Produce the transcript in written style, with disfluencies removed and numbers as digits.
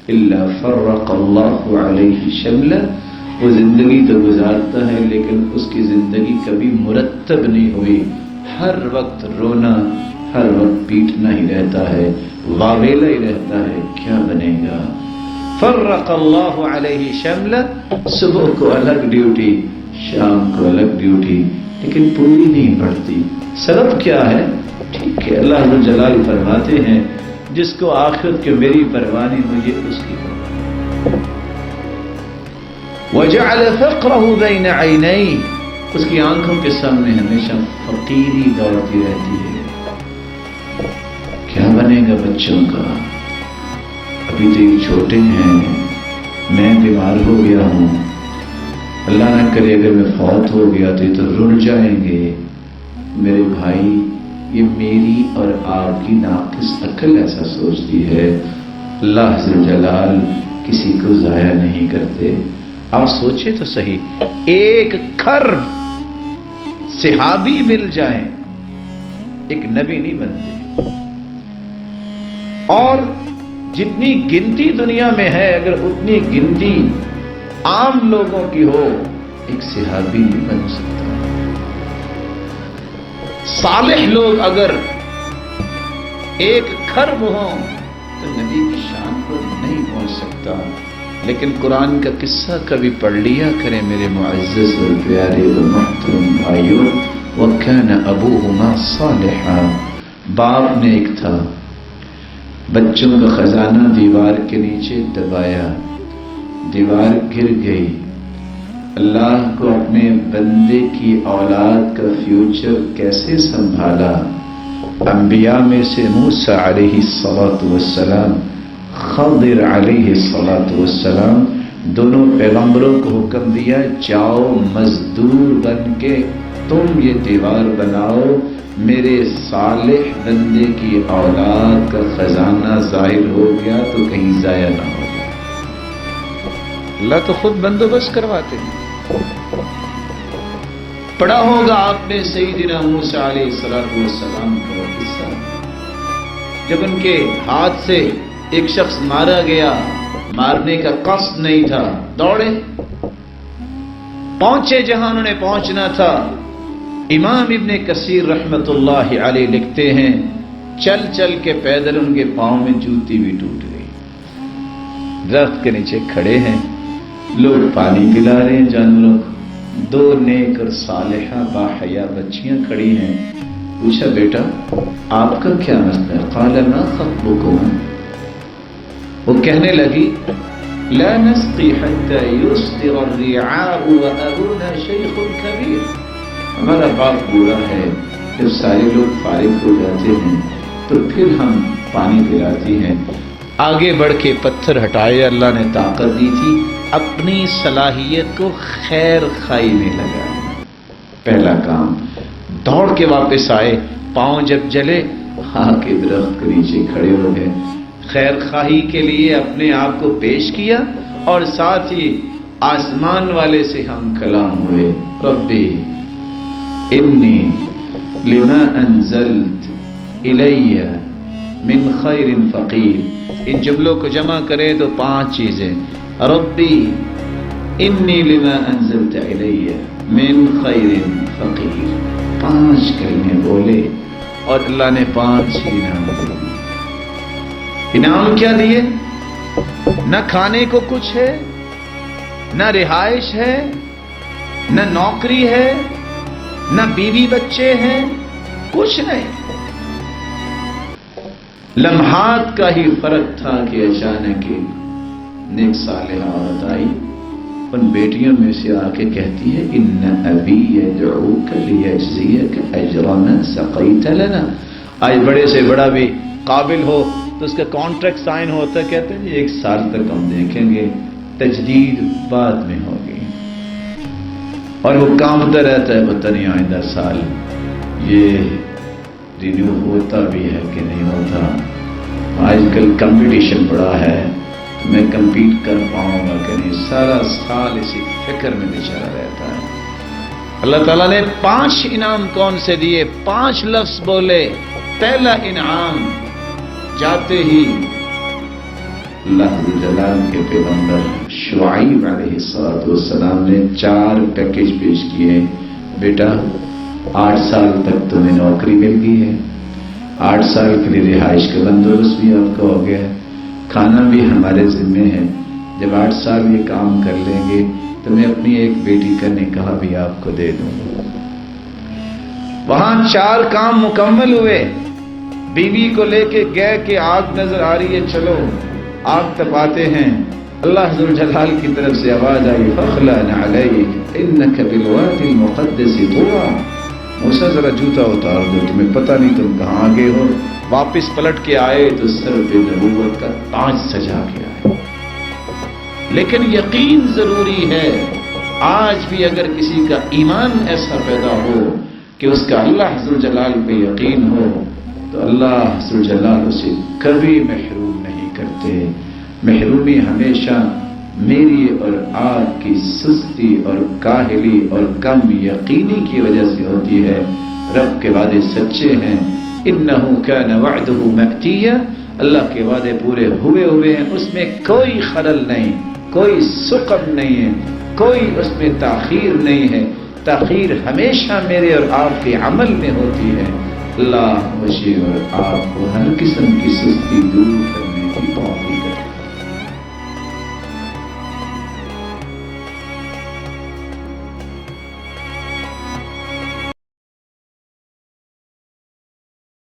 इल्ला फर्रक़ अल्लाहु अलैहि शमला, वो जिंदगी तो गुजारता है लेकिन उसकी जिंदगी कभी मुरत्तब नहीं हुई, हर वक्त रोना, हर वक्त पीटना ही रहता है, वावेला ही रहता है, क्या बनेगा। फर्रक़ अल्लाहु अलैहि शमला, सुबह को अलग ड्यूटी, शाम को अलग ड्यूटी, लेकिन पूरी नहीं पड़ती। सबब क्या है? ठीक है, अल्लाह रब्बुल जलाल फरमाते हैं जिसको आखिरत की मेरी परवाह नहीं, मुझे उसकी परवाह। वजअल फ़क़्रहु बैन ऐनैहि, उसकी आंखों के सामने हमेशा फकीरी दौड़ती रहती है। क्या बनेगा बच्चों का? अभी तो ये छोटे हैं, मैं बीमार हो गया हूं, अल्लाह न करे अगर मैं फौत हो गया तो ये तो रुल जाएंगे। मेरे भाई, ये मेरी और आपकी नाक़िस अक्ल ऐसा सोचती है। अल्लाह अज़्ज़ल जलाल किसी को ज़ाया नहीं करते। आप सोचे तो सही, एक खर्ब सहाबी मिल जाए, एक नबी नहीं बनते। और जितनी गिनती दुनिया में है, अगर उतनी गिनती आम लोगों की हो, एक सहाबी नहीं बन सकता। सालिह लोग अगर एक खर्ब हों तो नबी की शान पर नहीं पहुंच सकता। लेकिन कुरान का किस्सा कभी पढ़ लिया करें मेरे मुअज़्ज़ज़ और प्यारे और मुहतरम भाइयों। वकान अबूहुमा सालिहा, बाप ने एक था, बच्चों का खजाना दीवार के नीचे दबाया, दीवार गिर गई। अल्लाह को अपने बंदे की औलाद का फ्यूचर कैसे संभाला। अंबिया में से मूसा अलैहिस्सलातु वस्सलाम, खदिर अलैहिस्सलातु वस्सलाम, दोनों पैगंबरों को हुक्म दिया, जाओ मजदूर बन के तुम ये दीवार बनाओ, मेरे सालिह बंदे की औलाद का खजाना जाहिर हो गया तो कहीं जाया ना हो जाए। अल्लाह तो खुद बंदोबस्त करवाते हैं। पढ़ा होगा आपने सैयदना मूसा अलैहिस्सलातु वस्सलाम का किस्सा, जब उनके हाथ से एक शख्स मारा गया, मारने का कस्द नहीं था, दौड़े पहुंचे जहां उन्होंने पहुंचना था। इमाम इब्ने कसीर रहमतुल्लाहि अलैह लिखते हैं, चल चल के पैदल उनके पांव में जूती भी टूट गई। दरख्त के नीचे खड़े हैं, लोग पानी पिला रहे हैं जानवरों को, दो नेक और सालिहा बाहया बच्चियां खड़ी हैं। पूछा, बेटा आपका क्या मसला है? क़ाल मा ख़त्बुकुम, वो कहने लगी, ला नस्क़ी हत्ता युस्दिर अर्रिआउ व अबूना शैख़ुन कबीर, हमारा बाप बूढ़ा है, जब सारे लोग फारिग हो जाते हैं तो फिर हम पानी पिलाती हैं। आगे बढ़ के पत्थर हटाए, अल्लाह ने ताकत दी थी, अपनी सलाहियत को खैर खाई में लगाया। पहला काम, दौड़ के वापस आए, पांव जब जले आके दरख्त के नीचे खड़े हो गए, खैर खाही के लिए अपने आप को पेश किया और साथ ही आसमान वाले से हम कलाम हुए, रब्बी इन्नी लिमा अंज़ल्त इलैया मिन खैरिन फ़क़ीर। इन जुमलों को जमा करें तो 5 चीजें, रब्बी इन्नी लिमा अंज़ल्त इलैया मिन खैरिन फ़क़ीर, 5 कलमे बोले और अल्लाह ने 5 इनाम दिए। इनाम क्या दिए? न खाने को कुछ है, न रिहाइश है, न नौकरी है, न बीवी बच्चे हैं, कुछ नहीं। लम्हात का ही फर्क था कि अचानक नेक सालिहा औरत आई, उन बेटियों में से आके कहती है, इन्ना अबी यदऊका लियजज़ियका अजरा मा सक़ैत लना। आज बड़े से बड़ा भी काबिल हो तो उसका कॉन्ट्रैक्ट साइन होता, कहते हैं 1 साल तक हम देखेंगे, तजदीद बाद में होगी। और वो कांपता रहता है, पता नहीं आइंदा साल ये रिन्यू होता भी है कि नहीं होता। आजकल कंपटीशन बड़ा है, तो मैं कंपीट कर पाऊंगा कि नहीं, सारा साल इसी फिक्र में बेचारा रहता है। अल्लाह ताला ने 5 इनाम कौन से दिए? 5 लफ्ज बोले। पहला इनाम, जाते ही اللہ جلال کے پیغمبر شعیب علیہ السلام نے 4 پیکج پیش کیے. بیٹا 8 سال تک تمہیں نوکری مل گئی ہے, 8 سال کے لیے رہائش کا بندوبست بھی آپ کا ہو گیا ہے, کھانا بھی ہمارے ذمے ہے. جب 8 سال یہ کام کر لیں گے تو میں اپنی ایک بیٹی کا نکاح بھی آپ کو دے دوں گا. وہاں 4 کام مکمل ہوئے. بیوی کو لے کے گئے کہ آگ نظر آ رہی ہے, چلو آگ تپاتے ہیں. اللہ ذوالجلال کی طرف سے آواز آئی فاخلع نعلیک انک بالوادی المقدس طوی. موسیٰ ذرا جوتا اتار دو, تمہیں پتہ نہیں تم کہاں آگے ہو. واپس پلٹ کے آئے تو سر پہ نبوت کا تاج سجا کے آئے. لیکن یقین ضروری ہے. آج بھی اگر کسی کا ایمان ایسا پیدا ہو کہ اس کا اللہ ذوالجلال پہ یقین ہو تو اللہ ذوالجلال اسے کبھی محروم نہیں کرتے. محرومی ہمیشہ میری اور آپ کی سستی اور کاہلی اور کم یقینی کی وجہ سے ہوتی ہے. رب کے وعدے سچے ہیں. انہ کان وعدہ مأتیا, اللہ کے وعدے پورے ہوئے ہیں. اس میں کوئی خلل نہیں, کوئی سقم نہیں ہے, کوئی اس میں تاخیر نہیں ہے. تاخیر ہمیشہ میرے اور آپ کے عمل میں ہوتی ہے. اللہ مجھے اور آپ کو ہر قسم کی سستی دور